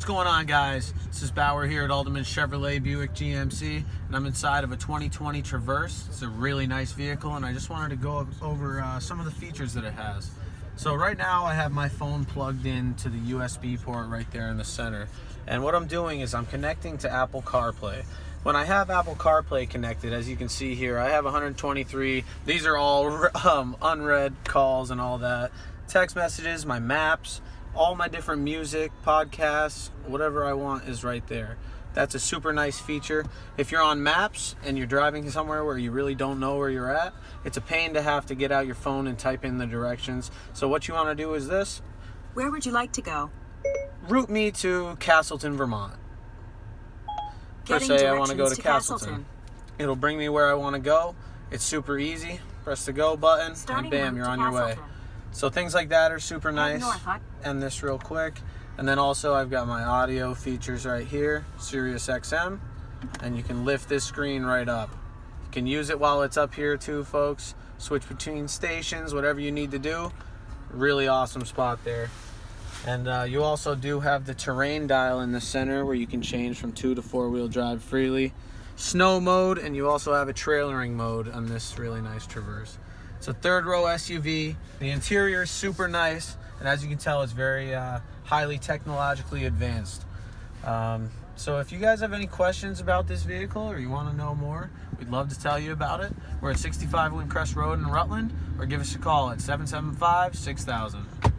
What's going on, guys? This is Bauer here at Alderman Chevrolet Buick GMC, and I'm inside of a 2020 Traverse. It's a really nice vehicle, and I just wanted to go over some of the features that it has. So right now I have my phone plugged in to the USB port right there in the center, and what I'm doing is I'm connecting to Apple CarPlay. When I have Apple CarPlay connected, as you can see here, I have 123. These are all unread calls and all that. Text messages, my maps, all my different music, podcasts, whatever I want is right there. That's a super nice feature. If you're on maps and you're driving somewhere where you really don't know where you're at, it's a pain to have to get out your phone and type in the directions. So what you want to do is this. Where would you like to go? Route me to Castleton, Vermont. Per Getting se, I want to go to directions Castleton. It'll bring me where I want to go. It's super easy. Press the go button and bam, you're on your way. So things like that are super nice. End this real quick. And then also I've got my audio features right here, Sirius XM, and you can lift this screen right up. You can use it while it's up here too, folks. Switch between stations, whatever you need to do. Really awesome spot there. And you also do have the terrain dial in the center where you can change from 2- to 4-wheel drive freely. Snow mode, and you also have a trailering mode on this really nice Traverse. It's a third row SUV. The interior is super nice, and as you can tell, it's very highly technologically advanced. So if you guys have any questions about this vehicle or you want to know more, we'd love to tell you about it. We're at 65 Windcrest Road in Rutland, or give us a call at 775-6000.